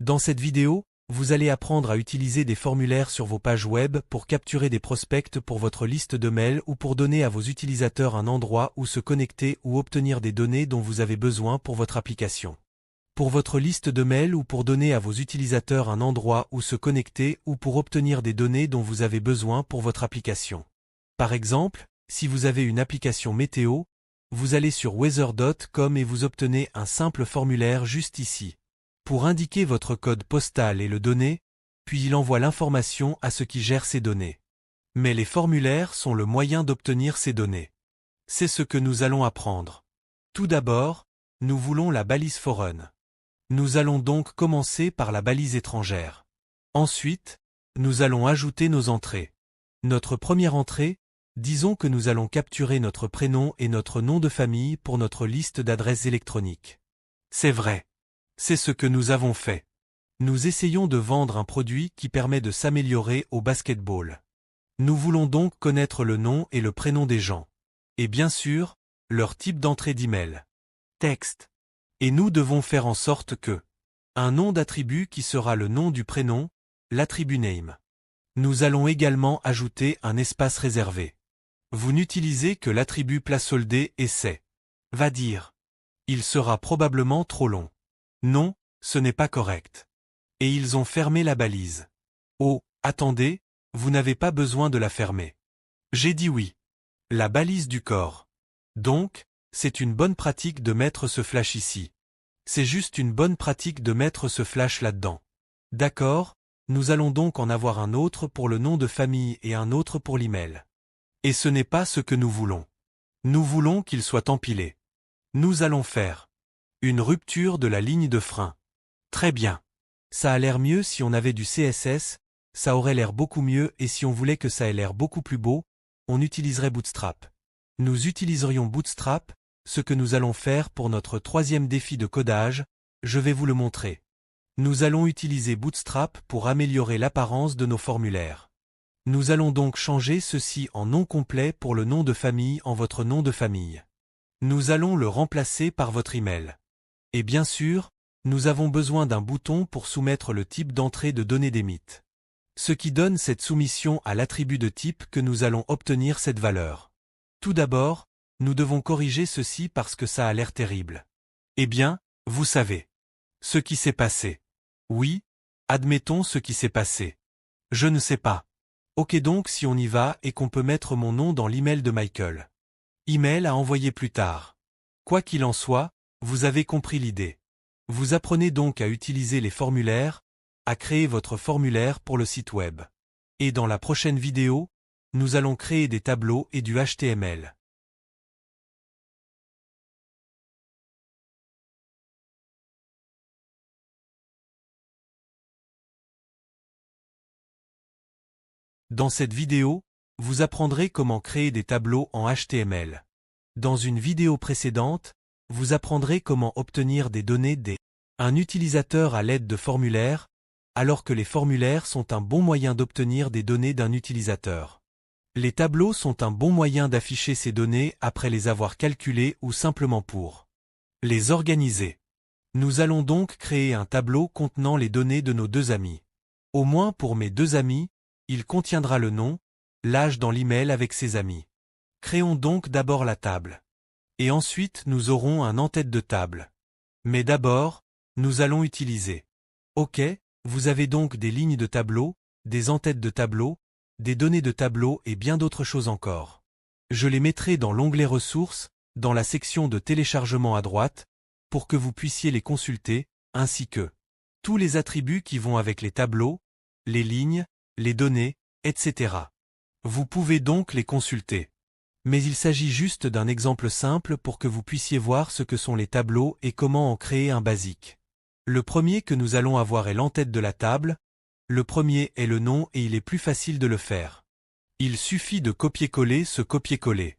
Dans cette vidéo, vous allez apprendre à utiliser des formulaires sur vos pages web pour capturer des prospects pour votre liste de mails ou pour donner à vos utilisateurs un endroit où se connecter ou obtenir des données dont vous avez besoin pour votre application. Pour votre liste de mails ou pour donner à vos utilisateurs un endroit où se connecter ou pour obtenir des données dont vous avez besoin pour votre application. Par exemple, si vous avez une application météo, vous allez sur weather.com et vous obtenez un simple formulaire juste ici. Pour indiquer votre code postal et le donner, puis il envoie l'information à ceux qui gèrent ces données. Mais les formulaires sont le moyen d'obtenir ces données. C'est ce que nous allons apprendre. Tout d'abord, nous voulons la balise foreign. Nous allons donc commencer par la balise étrangère. Ensuite, nous allons ajouter nos entrées. Notre première entrée, disons que nous allons capturer notre prénom et notre nom de famille pour notre liste d'adresses électroniques. C'est vrai. C'est ce que nous avons fait. Nous essayons de vendre un produit qui permet de s'améliorer au basketball. Nous voulons donc connaître le nom et le prénom des gens. Et bien sûr, leur type d'entrée d'email. Texte. Et nous devons faire en sorte que un nom d'attribut qui sera le nom du prénom, l'attribut name. Nous allons également ajouter un espace réservé. Vous n'utilisez que l'attribut placeholder et c'est. Va dire. Il sera probablement trop long. Non, ce n'est pas correct. Et ils ont fermé la balise. Oh, attendez, vous n'avez pas besoin de la fermer. J'ai dit oui. La balise du corps. Donc, c'est une bonne pratique de mettre ce flash ici. C'est juste une bonne pratique de mettre ce flash là-dedans. D'accord, nous allons donc en avoir un autre pour le nom de famille et un autre pour l'email. Et ce n'est pas ce que nous voulons. Nous voulons qu'ils soient empilés. Nous allons faire une rupture de la ligne de frein. Très bien. Ça a l'air mieux si on avait du CSS, ça aurait l'air beaucoup mieux et si on voulait que ça ait l'air beaucoup plus beau, on utiliserait Bootstrap. Nous utiliserions Bootstrap, ce que nous allons faire pour notre troisième défi de codage, je vais vous le montrer. Nous allons utiliser Bootstrap pour améliorer l'apparence de nos formulaires. Nous allons donc changer ceci en nom complet pour le nom de famille en votre nom de famille. Nous allons le remplacer par votre email. Et bien sûr, nous avons besoin d'un bouton pour soumettre le type d'entrée de données d'emit. Ce qui donne cette soumission à l'attribut de type que nous allons obtenir cette valeur. Tout d'abord, nous devons corriger ceci parce que ça a l'air terrible. Eh bien, vous savez. Ce qui s'est passé. Oui, admettons ce qui s'est passé. Je ne sais pas. Ok donc si on y va et qu'on peut mettre mon nom dans l'email de Michael. Email à envoyer plus tard. Quoi qu'il en soit, vous avez compris l'idée. Vous apprenez donc à utiliser les formulaires, à créer votre formulaire pour le site web. Et dans la prochaine vidéo, nous allons créer des tableaux et du HTML. Dans cette vidéo, vous apprendrez comment créer des tableaux en HTML. Dans une vidéo précédente, vous apprendrez comment obtenir des données d'un utilisateur à l'aide de formulaires, alors que les formulaires sont un bon moyen d'obtenir des données d'un utilisateur. Les tableaux sont un bon moyen d'afficher ces données après les avoir calculées ou simplement pour les organiser. Nous allons donc créer un tableau contenant les données de nos deux amis. Au moins pour mes deux amis, il contiendra le nom, l'âge dans l'email avec ses amis. Créons donc d'abord la table. Et ensuite nous aurons un en-tête de table. Mais d'abord, nous allons utiliser. OK, vous avez donc des lignes de tableau, des en-têtes de tableau, des données de tableau et bien d'autres choses encore. Je les mettrai dans l'onglet ressources, dans la section de téléchargement à droite, pour que vous puissiez les consulter, ainsi que tous les attributs qui vont avec les tableaux, les lignes, les données, etc. Vous pouvez donc les consulter. Mais il s'agit juste d'un exemple simple pour que vous puissiez voir ce que sont les tableaux et comment en créer un basique. Le premier que nous allons avoir est l'en-tête de la table, le premier est le nom et il est plus facile de le faire. Il suffit de copier-coller ce copier-coller.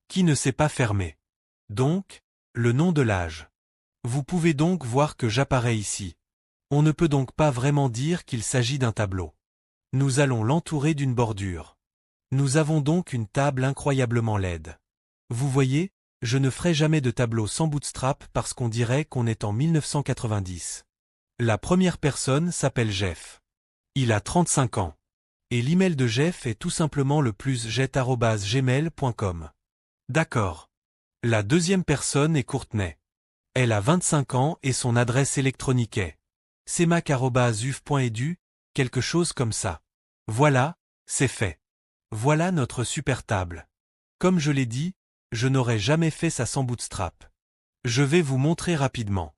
Qui ne sait pas fermer. Donc, le nom de l'âge. Vous pouvez donc voir que j'apparais ici. On ne peut donc pas vraiment dire qu'il s'agit d'un tableau. Nous allons l'entourer d'une bordure. Nous avons donc une table incroyablement laide. Vous voyez, je ne ferai jamais de tableau sans Bootstrap parce qu'on dirait qu'on est en 1990. La première personne s'appelle Jeff. Il a 35 ans. Et l'email de Jeff est tout simplement le +jet@gmail.com. D'accord. La deuxième personne est Courtney. Elle a 25 ans et son adresse électronique est cmac@uf.edu, quelque chose comme ça. Voilà, c'est fait. Voilà notre super table. Comme je l'ai dit, je n'aurais jamais fait ça sans Bootstrap. Je vais vous montrer rapidement.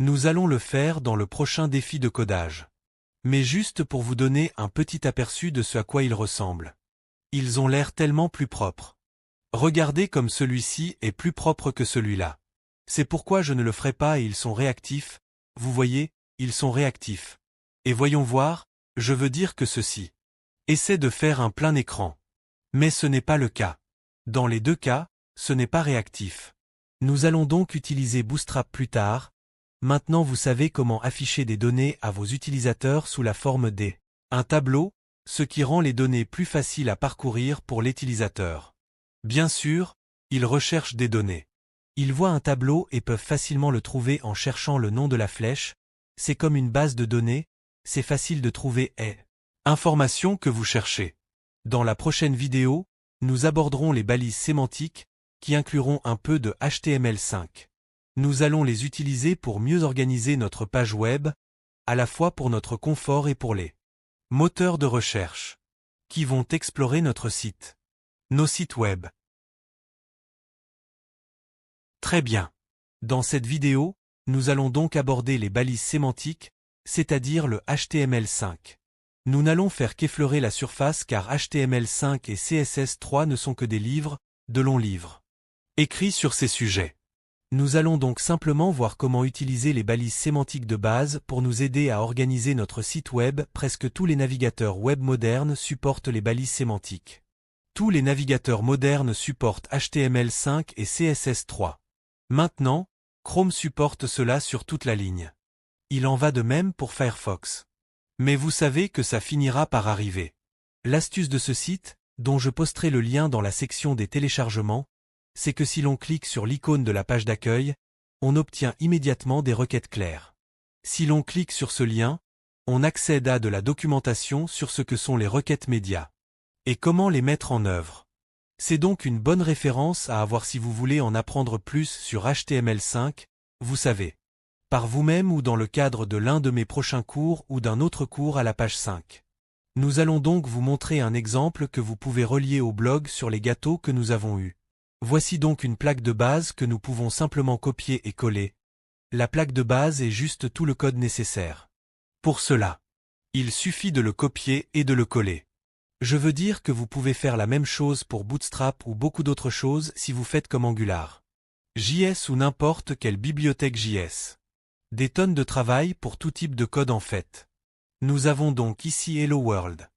Nous allons le faire dans le prochain défi de codage. Mais juste pour vous donner un petit aperçu de ce à quoi ils ressemblent. Ils ont l'air tellement plus propres. Regardez comme celui-ci est plus propre que celui-là. C'est pourquoi je ne le ferai pas et ils sont réactifs, vous voyez, ils sont réactifs. Et voyons voir, je veux dire que ceci essaie de faire un plein écran. Mais ce n'est pas le cas. Dans les deux cas, ce n'est pas réactif. Nous allons donc utiliser Bootstrap plus tard. Maintenant vous savez comment afficher des données à vos utilisateurs sous la forme un tableau, ce qui rend les données plus faciles à parcourir pour l'utilisateur. Bien sûr, ils recherchent des données. Ils voient un tableau et peuvent facilement le trouver en cherchant le nom de la flèche. C'est comme une base de données, c'est facile de trouver information que vous cherchez. Dans la prochaine vidéo, nous aborderons les balises sémantiques, qui incluront un peu de HTML5. Nous allons les utiliser pour mieux organiser notre page web, à la fois pour notre confort et pour les moteurs de recherche, qui vont explorer notre site, nos sites web. Très bien. Dans cette vidéo, nous allons donc aborder les balises sémantiques, c'est-à-dire le HTML5. Nous n'allons faire qu'effleurer la surface car HTML5 et CSS3 ne sont que des livres, de longs livres, écrits sur ces sujets. Nous allons donc simplement voir comment utiliser les balises sémantiques de base pour nous aider à organiser notre site web. Presque tous les navigateurs web modernes supportent les balises sémantiques. Tous les navigateurs modernes supportent HTML5 et CSS3. Maintenant, Chrome supporte cela sur toute la ligne. Il en va de même pour Firefox. Mais vous savez que ça finira par arriver. L'astuce de ce site, dont je posterai le lien dans la section des téléchargements, c'est que si l'on clique sur l'icône de la page d'accueil, on obtient immédiatement des requêtes claires. Si l'on clique sur ce lien, on accède à de la documentation sur ce que sont les requêtes médias et comment les mettre en œuvre. C'est donc une bonne référence à avoir si vous voulez en apprendre plus sur HTML5, vous savez, par vous-même ou dans le cadre de l'un de mes prochains cours ou d'un autre cours à la page 5. Nous allons donc vous montrer un exemple que vous pouvez relier au blog sur les gâteaux que nous avons eus. Voici donc une plaque de base que nous pouvons simplement copier et coller. La plaque de base est juste tout le code nécessaire. Pour cela, il suffit de le copier et de le coller. Je veux dire que vous pouvez faire la même chose pour Bootstrap ou beaucoup d'autres choses si vous faites comme Angular, JS ou n'importe quelle bibliothèque JS. Des tonnes de travail pour tout type de code en fait. Nous avons donc ici Hello World.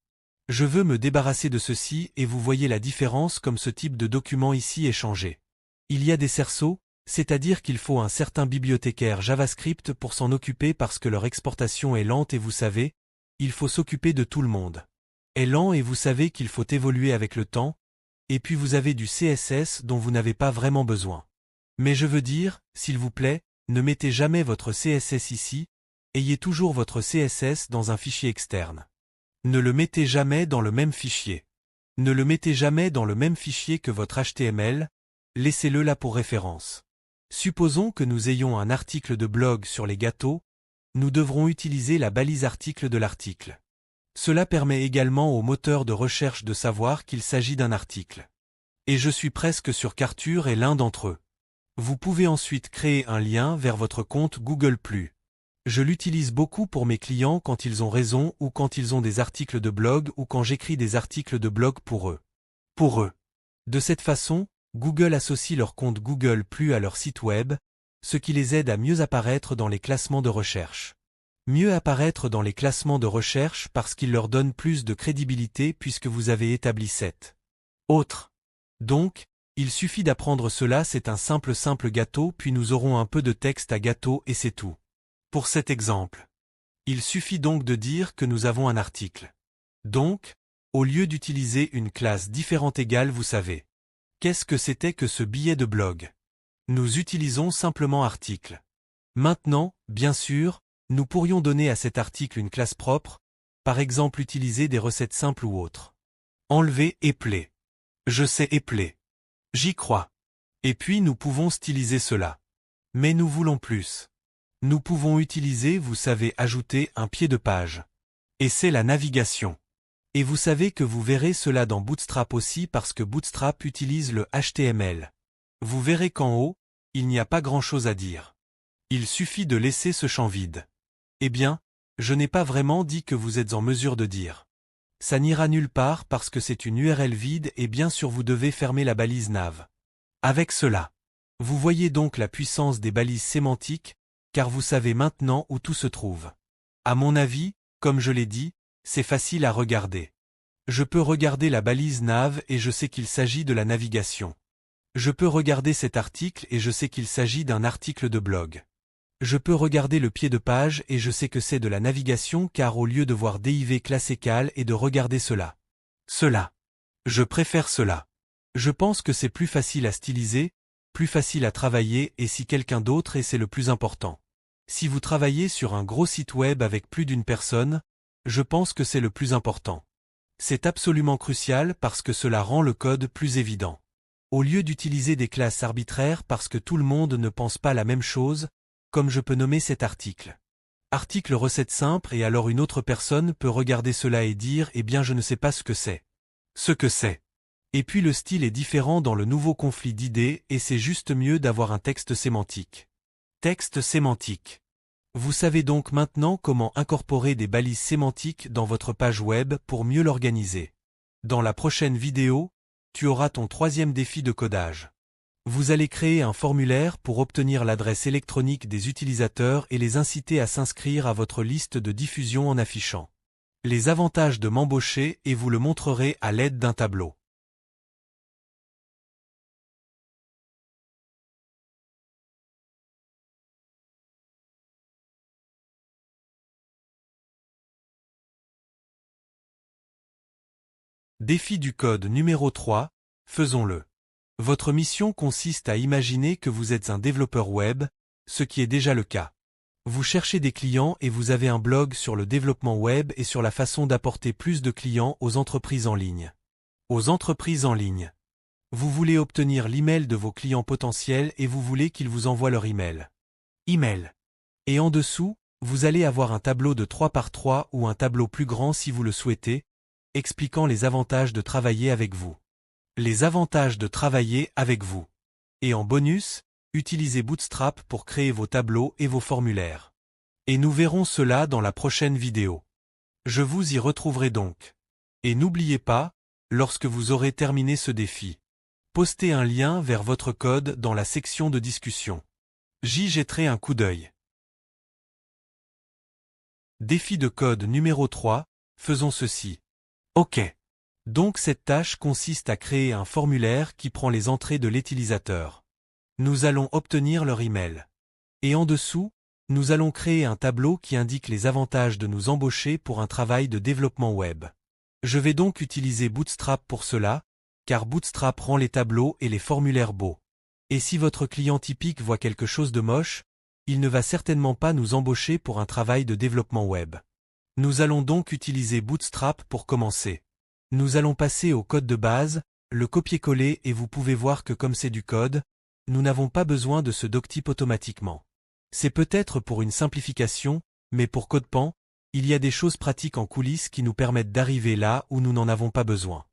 Je veux me débarrasser de ceci et vous voyez la différence comme ce type de document ici est changé. Il y a des cerceaux, c'est-à-dire qu'il faut un certain bibliothécaire JavaScript pour s'en occuper parce que leur exportation est lente et vous savez, il faut s'occuper de tout le monde. Est lent et vous savez qu'il faut évoluer avec le temps, et puis vous avez du CSS dont vous n'avez pas vraiment besoin. Mais je veux dire, s'il vous plaît, ne mettez jamais votre CSS ici, ayez toujours votre CSS dans un fichier externe. Ne le mettez jamais dans le même fichier. Ne le mettez jamais dans le même fichier que votre HTML, laissez-le là pour référence. Supposons que nous ayons un article de blog sur les gâteaux, nous devrons utiliser la balise article de l'article. Cela permet également au moteur de recherche de savoir qu'il s'agit d'un article. Et je suis presque sûr qu'Arthur est l'un d'entre eux. Vous pouvez ensuite créer un lien vers votre compte Google+. Je l'utilise beaucoup pour mes clients quand ils ont raison ou quand ils ont des articles de blog ou quand j'écris des articles de blog pour eux. De cette façon, Google associe leur compte Google+ à leur site web, ce qui les aide à mieux apparaître dans les classements de recherche. Mieux apparaître dans les classements de recherche parce qu'il leur donne plus de crédibilité puisque vous avez établi cette autre. Donc, il suffit d'apprendre cela, c'est un simple gâteau puis nous aurons un peu de texte à gâteau et c'est tout. Pour cet exemple, il suffit donc de dire que nous avons un article. Donc, au lieu d'utiliser une classe différente égale, vous savez. Qu'est-ce que c'était que ce billet de blog? Nous utilisons simplement article. Maintenant, bien sûr, Nous pourrions donner à cet article une classe propre, par exemple utiliser des recettes simples ou autres. Enlever épeler. Je sais épeler. J'y crois. Et puis nous pouvons styliser cela. Mais nous voulons plus. Nous pouvons utiliser, vous savez, ajouter un pied de page. Et c'est la navigation. Et vous savez que vous verrez cela dans Bootstrap aussi parce que Bootstrap utilise le HTML. Vous verrez qu'en haut, il n'y a pas grand-chose à dire. Il suffit de laisser ce champ vide. Eh bien, je n'ai pas vraiment dit que vous êtes en mesure de dire. Ça n'ira nulle part parce que c'est une URL vide et bien sûr vous devez fermer la balise nav. Avec cela, vous voyez donc la puissance des balises sémantiques, car vous savez maintenant où tout se trouve. À mon avis, comme je l'ai dit, c'est facile à regarder. Je peux regarder la balise nav et je sais qu'il s'agit de la navigation. Je peux regarder cet article et je sais qu'il s'agit d'un article de blog. Je peux regarder le pied de page et je sais que c'est de la navigation car au lieu de voir div classical et de regarder cela. Je préfère cela. Je pense que c'est plus facile à styliser, plus facile à travailler et si quelqu'un d'autre et c'est le plus important. Si vous travaillez sur un gros site web avec plus d'une personne, je pense que c'est le plus important. C'est absolument crucial parce que cela rend le code plus évident. Au lieu d'utiliser des classes arbitraires parce que tout le monde ne pense pas la même chose, comme je peux nommer cet article. Article recette simple et alors une autre personne peut regarder cela et dire « Eh bien je ne sais pas ce que c'est. » Ce que c'est. Et puis le style est différent dans le nouveau conflit d'idées et c'est juste mieux d'avoir un texte sémantique. Texte sémantique. Vous savez donc maintenant comment incorporer des balises sémantiques dans votre page web pour mieux l'organiser. Dans la prochaine vidéo, tu auras ton troisième défi de codage. Vous allez créer un formulaire pour obtenir l'adresse électronique des utilisateurs et les inciter à s'inscrire à votre liste de diffusion en affichant les avantages de m'embaucher et vous le montrerez à l'aide d'un tableau. Défi du code numéro 3, faisons-le. Votre mission consiste à imaginer que vous êtes un développeur web, ce qui est déjà le cas. Vous cherchez des clients et vous avez un blog sur le développement web et sur la façon d'apporter plus de clients aux entreprises en ligne. Aux entreprises en ligne. Vous voulez obtenir l'email de vos clients potentiels et vous voulez qu'ils vous envoient leur email. Email. Et en dessous, vous allez avoir un tableau de 3 par 3 ou un tableau plus grand si vous le souhaitez, expliquant les avantages de travailler avec vous. Les avantages de travailler avec vous. Et en bonus, utilisez Bootstrap pour créer vos tableaux et vos formulaires. Et nous verrons cela dans la prochaine vidéo. Je vous y retrouverai donc. Et n'oubliez pas, lorsque vous aurez terminé ce défi, postez un lien vers votre code dans la section de discussion. J'y jetterai un coup d'œil. Défi de code numéro 3, faisons ceci. OK. Donc cette tâche consiste à créer un formulaire qui prend les entrées de l'utilisateur. Nous allons obtenir leur email. Et en dessous, nous allons créer un tableau qui indique les avantages de nous embaucher pour un travail de développement web. Je vais donc utiliser Bootstrap pour cela, car Bootstrap rend les tableaux et les formulaires beaux. Et si votre client typique voit quelque chose de moche, il ne va certainement pas nous embaucher pour un travail de développement web. Nous allons donc utiliser Bootstrap pour commencer. Nous allons passer au code de base, le copier-coller et vous pouvez voir que comme c'est du code, nous n'avons pas besoin de ce doctype automatiquement. C'est peut-être pour une simplification, mais pour CodePen, il y a des choses pratiques en coulisses qui nous permettent d'arriver là où nous n'en avons pas besoin.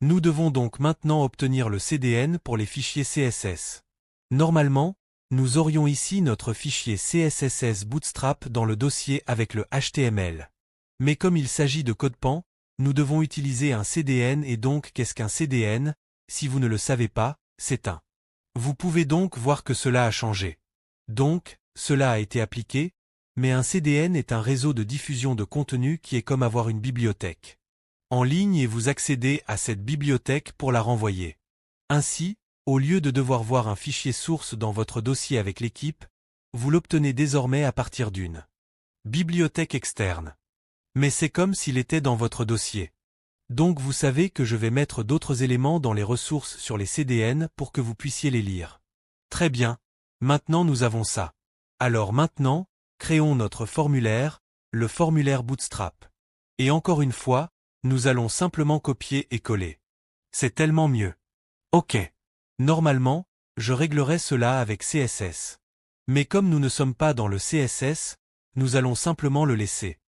Nous devons donc maintenant obtenir le CDN pour les fichiers CSS. Normalement, nous aurions ici notre fichier CSS Bootstrap dans le dossier avec le HTML. Mais comme il s'agit de CodePen, nous devons utiliser un CDN et donc qu'est-ce qu'un CDN? Si vous ne le savez pas, c'est un. Vous pouvez donc voir que cela a changé. Donc, cela a été appliqué, mais un CDN est un réseau de diffusion de contenu qui est comme avoir une bibliothèque en ligne et vous accédez à cette bibliothèque pour la renvoyer. Ainsi, au lieu de devoir voir un fichier source dans votre dossier avec l'équipe, vous l'obtenez désormais à partir d'une bibliothèque externe. Mais c'est comme s'il était dans votre dossier. Donc vous savez que je vais mettre d'autres éléments dans les ressources sur les CDN pour que vous puissiez les lire. Très bien. Maintenant nous avons ça. Alors maintenant, créons notre formulaire, le formulaire Bootstrap. Et encore une fois, nous allons simplement copier et coller. C'est tellement mieux. OK. Normalement, je réglerai cela avec CSS. Mais comme nous ne sommes pas dans le CSS, nous allons simplement le laisser.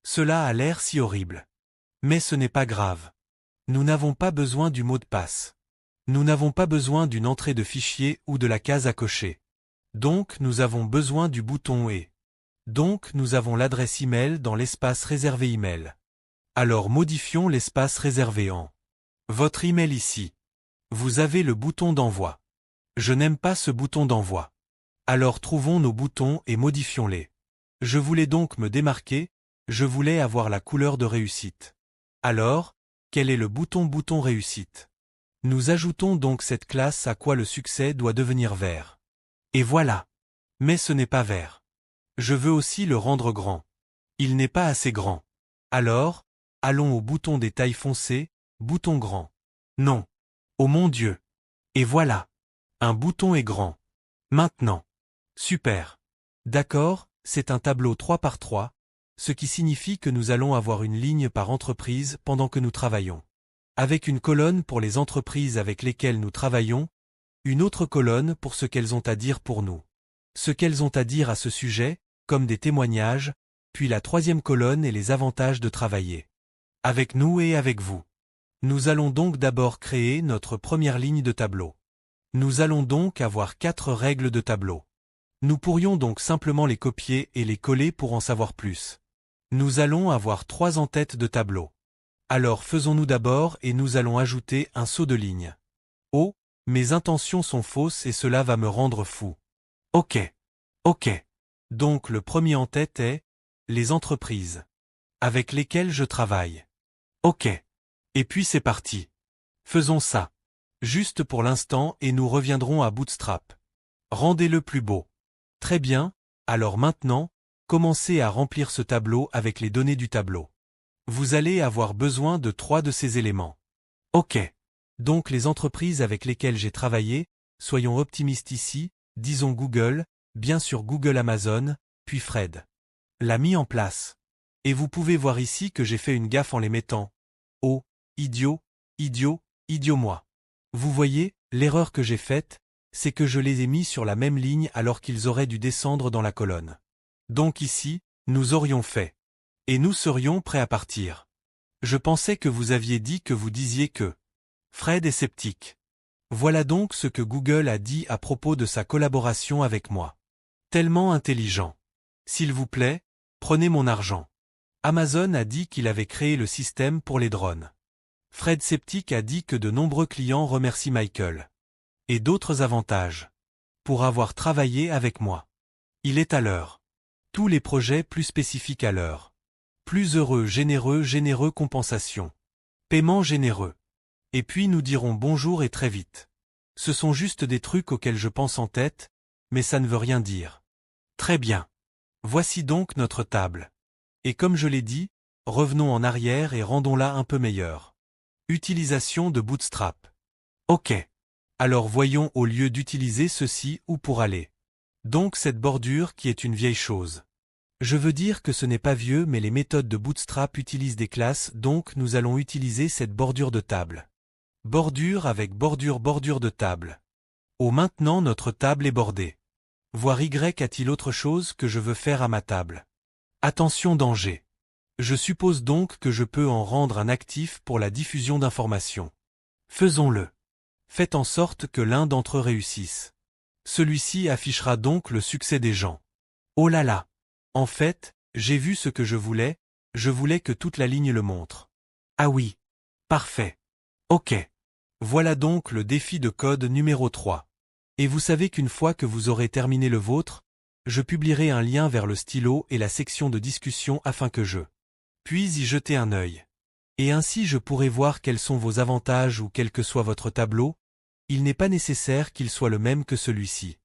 Cela a l'air si horrible. Mais ce n'est pas grave. Nous n'avons pas besoin du mot de passe. Nous n'avons pas besoin d'une entrée de fichier ou de la case à cocher. Donc nous avons besoin du bouton et. Donc nous avons l'adresse email dans l'espace réservé email. Alors modifions l'espace réservé en votre email ici. Vous avez le bouton d'envoi. Je n'aime pas ce bouton d'envoi. Alors trouvons nos boutons et modifions-les. Je voulais donc me démarquer, je voulais avoir la couleur de réussite. Alors, quel est le bouton réussite? Nous ajoutons donc cette classe à quoi le succès doit devenir vert. Et voilà. Mais ce n'est pas vert. Je veux aussi le rendre grand. Il n'est pas assez grand. Alors, allons au bouton des tailles foncées, bouton grand. Non. Oh mon Dieu. Et voilà. Un bouton est grand. Maintenant. Super. D'accord, c'est un tableau 3 par 3, ce qui signifie que nous allons avoir une ligne par entreprise pendant que nous travaillons. Avec une colonne pour les entreprises avec lesquelles nous travaillons, une autre colonne pour ce qu'elles ont à dire pour nous. Ce qu'elles ont à dire à ce sujet, comme des témoignages, puis la troisième colonne et les avantages de travailler avec nous et avec vous. Nous allons donc d'abord créer notre première ligne de tableau. Nous allons donc avoir 4 règles de tableau. Nous pourrions donc simplement les copier et les coller pour en savoir plus. Nous allons avoir 3 en-têtes de tableau. Alors faisons-nous d'abord et nous allons ajouter un saut de ligne. Oh, mes intentions sont fausses et cela va me rendre fou. OK. OK. Donc le premier en-tête est les entreprises avec lesquelles je travaille. OK. Et puis c'est parti. Faisons ça. Juste pour l'instant et nous reviendrons à Bootstrap. Rendez-le plus beau. Très bien, alors maintenant, commencez à remplir ce tableau avec les données du tableau. Vous allez avoir besoin de 3 de ces éléments. OK. Donc les entreprises avec lesquelles j'ai travaillé, soyons optimistes ici, disons Google, bien sûr Google Amazon, puis Fred l'a mis en place. Et vous pouvez voir ici que j'ai fait une gaffe en les mettant. Oh, idiot, idiot, idiot moi. Vous voyez, l'erreur que j'ai faite, c'est que je les ai mis sur la même ligne alors qu'ils auraient dû descendre dans la colonne. Donc ici, nous aurions fait. Et nous serions prêts à partir. Je pensais que vous aviez dit que vous disiez que Fred est sceptique. Voilà donc ce que Google a dit à propos de sa collaboration avec moi. Tellement intelligent. S'il vous plaît, prenez mon argent. Amazon a dit qu'il avait créé le système pour les drones. Fred Sceptique a dit que de nombreux clients remercient Michael. Et d'autres avantages. Pour avoir travaillé avec moi. Il est à l'heure. Tous les projets plus spécifiques à l'heure. Plus heureux, généreux compensation. Paiement généreux. Et puis nous dirons bonjour et très vite. Ce sont juste des trucs auxquels je pense en tête, mais ça ne veut rien dire. Très bien. Voici donc notre table. Et comme je l'ai dit, revenons en arrière et rendons-la un peu meilleure. Utilisation de Bootstrap. OK. Alors voyons au lieu d'utiliser ceci où pour aller. Donc cette bordure qui est une vieille chose. Je veux dire que ce n'est pas vieux mais les méthodes de Bootstrap utilisent des classes donc nous allons utiliser cette bordure de table. Bordure avec bordure de table. Oh maintenant notre table est bordée. Voir Y a-t-il autre chose que je veux faire à ma table? Attention danger. Je suppose donc que je peux en rendre un actif pour la diffusion d'informations. Faisons-le. Faites en sorte que l'un d'entre eux réussisse. Celui-ci affichera donc le succès des gens. Oh là là. En fait, j'ai vu ce que je voulais que toute la ligne le montre. Ah oui. Parfait. OK. Voilà donc le défi de code numéro 3. Et vous savez qu'une fois que vous aurez terminé le vôtre, je publierai un lien vers le stylo et la section de discussion afin que je puisse y jeter un œil. Et ainsi je pourrai voir quels sont vos avantages ou quel que soit votre tableau, il n'est pas nécessaire qu'il soit le même que celui-ci.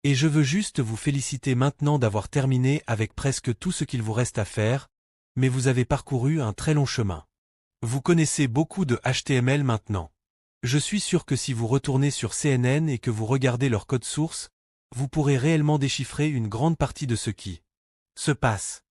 Et je veux juste vous féliciter maintenant d'avoir terminé avec presque tout ce qu'il vous reste à faire, mais vous avez parcouru un très long chemin. Vous connaissez beaucoup de HTML maintenant. Je suis sûr que si vous retournez sur CNN et que vous regardez leur code source, vous pourrez réellement déchiffrer une grande partie de ce qui se passe.